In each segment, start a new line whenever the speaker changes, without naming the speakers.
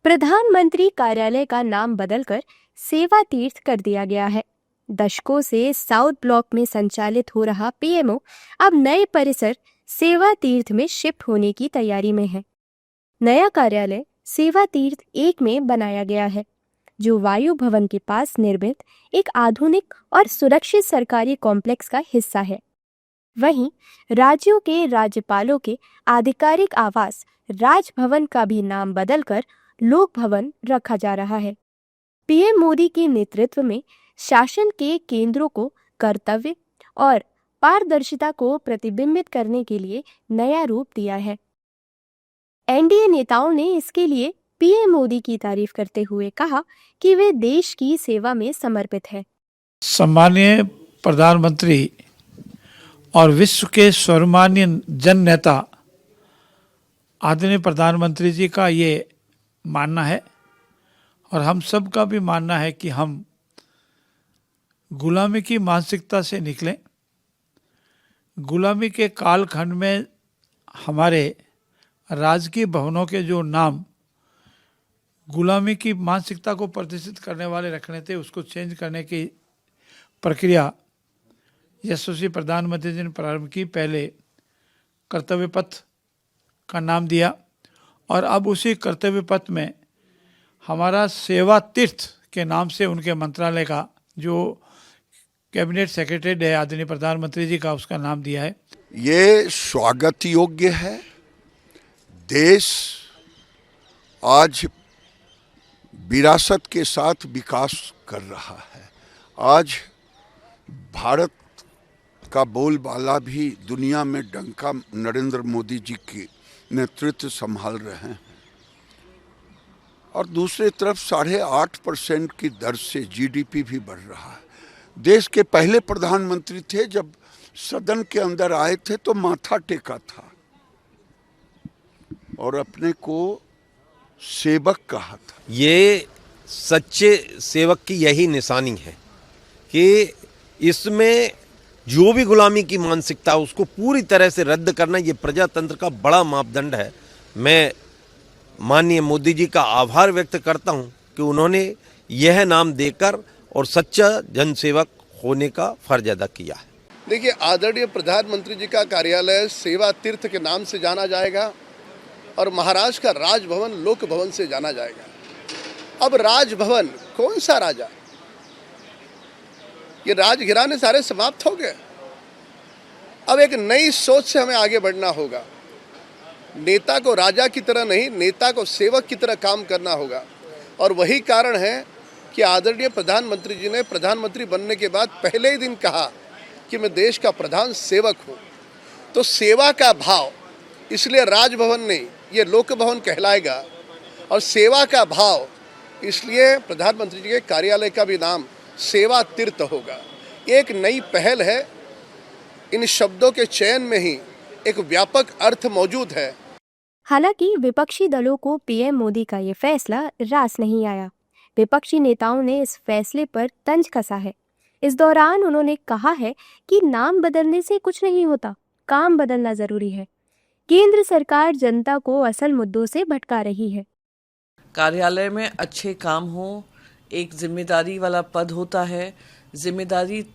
प्रधानमंत्री कार्यालय का नाम बदलकर सेवा तीर्थ कर दिया गया है। दशकों से साउथ ब्लॉक में संचालित हो रहा पीएमओ अब नए परिसर सेवा तीर्थ में शिफ्ट होने की तैयारी में है। नया कार्यालय सेवा तीर्थ 1 में बनाया गया है, जो वायु भवन के पास निर्मित एक आधुनिक और सुरक्षित सरकारी कॉम्प्लेक्स का हिस्सा है। वहीं राज्यों के राज्यपालों के आधिकारिक आवास राजभवन का भी नाम बदलकर लोक भवन रखा जा रहा है। पीएम मोदी के नेतृत्व में शासन के केंद्रों को कर्तव्य और पारदर्शिता को प्रतिबिंबित करने के लिए नया रूप दिया है। एनडीए नेताओं ने इसके लिए पीएम मोदी की तारीफ करते हुए कहा कि वे देश की सेवा में समर्पित हैं।
सम्मानीय प्रधानमंत्री और विश्व के सर्वमान्य जन नेता आदरणीय प्रधानमंत्री जी का ये मानना है और हम सब का भी मानना है कि हम गुलामी की मानसिकता से निकलें। गुलामी के कालखंड में हमारे राजकीय भवनों के जो नाम गुलामी की मानसिकता को प्रदर्शित करने वाले रखने थे, उसको चेंज करने की प्रक्रिया यशस्वी प्रधानमंत्री जी ने प्रारंभ की। पहले कर्तव्य पथ का नाम दिया और अब उसी कर्तव्य पथ में हमारा सेवा तीर्थ के नाम से उनके मंत्रालय का जो कैबिनेट सेक्रेटरी है आदरणीय प्रधानमंत्री जी का, उसका नाम दिया है।
ये स्वागत योग्य है। देश आज विरासत के साथ विकास कर रहा है। आज भारत का बोलबाला भी दुनिया में डंका नरेंद्र मोदी जी के नेतृत्व संभाल रहे हैं और दूसरी तरफ 8.5% की दर से जीडीपी भी बढ़ रहा है। देश के पहले प्रधानमंत्री थे, जब सदन के अंदर आए थे तो माथा टेका था और अपने को सेवक कहा था।
ये सच्चे सेवक की यही निशानी है कि इसमें जो भी गुलामी की मानसिकता उसको पूरी तरह से रद्द करना, ये प्रजातंत्र का बड़ा मापदंड है। मैं माननीय मोदी जी का आभार व्यक्त करता हूं कि उन्होंने यह नाम देकर और सच्चा जनसेवक होने का फर्ज अदा किया है।
देखिए, आदरणीय प्रधानमंत्री जी का कार्यालय सेवा तीर्थ के नाम से जाना जाएगा और महाराष्ट्र का राजभवन लोक भवन से जाना जाएगा। अब राजभवन कौन सा राजा? ये राजघराने सारे समाप्त हो गए। अब एक नई सोच से हमें आगे बढ़ना होगा। नेता को राजा की तरह नहीं, नेता को सेवक की तरह काम करना होगा और वही कारण है कि आदरणीय प्रधानमंत्री जी ने प्रधानमंत्री बनने के बाद पहले ही दिन कहा कि मैं देश का प्रधान सेवक हूँ। तो सेवा का भाव, इसलिए राजभवन नहीं, ये लोक भवन कहलाएगा और सेवा का भाव इसलिए प्रधानमंत्री जी के कार्यालय का भी नाम सेवा तीर्थ होगा। एक नई पहल है। इन शब्दों के चयन में ही एक व्यापक अर्थ मौजूद है।
हालांकि विपक्षी दलों को पीएम मोदी का ये फैसला रास नहीं आया। विपक्षी नेताओं ने इस फैसले पर तंज कसा है। इस दौरान उन्होंने कहा है कि नाम बदलने से कुछ नहीं होता, काम बदलना जरूरी है। केंद्र सरकार जनता को असल मुद्दों से भटका रही है।
कार्यालय में अच्छे काम हो, एक जिम्मेदारी वाला पद होता है। जिम्मेदारी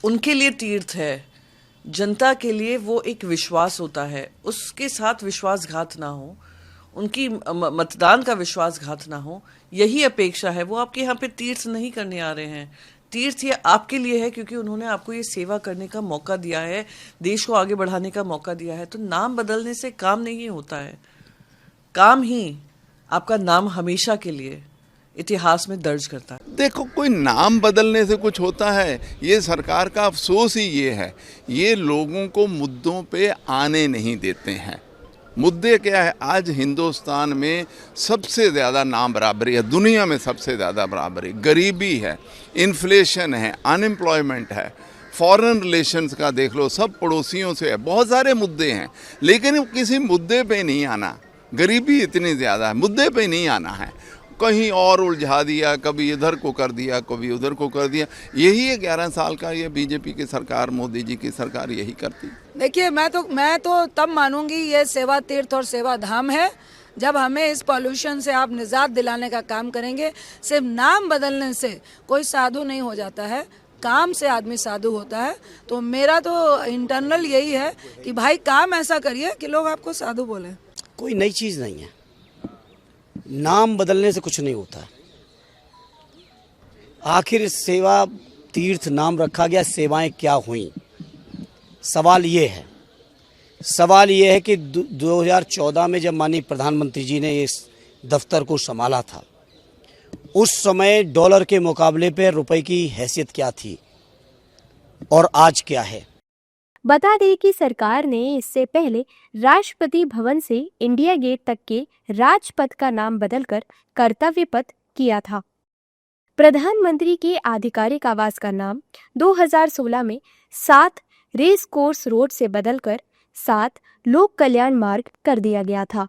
उनके लिए तीर्थ है, जनता के लिए वो एक विश्वास होता है। उसके साथ विश्वासघात ना हो, उनकी मतदान का विश्वासघात ना हो, यही अपेक्षा है। वो आपके यहाँ पे तीर्थ नहीं करने आ रहे हैं। तीर्थ ये आपके लिए है क्योंकि उन्होंने आपको ये सेवा करने का मौका दिया है, देश को आगे बढ़ाने का मौका दिया है। तो नाम बदलने से काम नहीं होता है। काम ही आपका नाम हमेशा के लिए इतिहास में दर्ज करता है।
देखो, कोई नाम बदलने से कुछ होता है? ये सरकार का अफसोस ही ये है, ये लोगों को मुद्दों पे आने नहीं देते हैं। मुद्दे क्या है? आज हिंदुस्तान में सबसे ज़्यादा नाम बराबरी है, दुनिया में सबसे ज़्यादा बराबरी, गरीबी है, इन्फ्लेशन है, अनएम्प्लॉयमेंट है, फॉरेन रिलेशंस का देख लो, सब पड़ोसियों से है, बहुत सारे मुद्दे हैं। लेकिन किसी मुद्दे पे नहीं आना, गरीबी इतनी ज़्यादा है, मुद्दे पे नहीं आना है। कहीं और उलझा दिया, कभी इधर को कर दिया, कभी उधर को कर दिया। यही है 11 साल का ये बीजेपी की सरकार, मोदी जी की सरकार यही करती।
देखिए, मैं तो तब मानूंगी ये सेवा तीर्थ और सेवा धाम है जब हमें इस पॉल्यूशन से आप निजात दिलाने का काम करेंगे। सिर्फ नाम बदलने से कोई साधु नहीं हो जाता है, काम से आदमी साधु होता है। तो मेरा तो इंटरनल यही है कि भाई काम ऐसा करिए कि लोग आपको साधु बोले।
कोई नई चीज़ नहीं है, नाम बदलने से कुछ नहीं होता। आखिर सेवा तीर्थ नाम रखा गया, सेवाएं क्या हुई? सवाल ये है कि 2014 में जब माननीय प्रधानमंत्री जी ने इस दफ्तर को संभाला था, उस समय डॉलर के मुकाबले पे रुपए की हैसियत क्या थी और आज क्या है?
बता दें कि सरकार ने इससे पहले राष्ट्रपति भवन से इंडिया गेट तक के राजपथ का नाम बदलकर कर्तव्य पथ किया था। प्रधानमंत्री के आधिकारिक आवास का नाम 2016 में 7 रेस कोर्स रोड से बदलकर 7 लोक कल्याण मार्ग कर दिया गया था।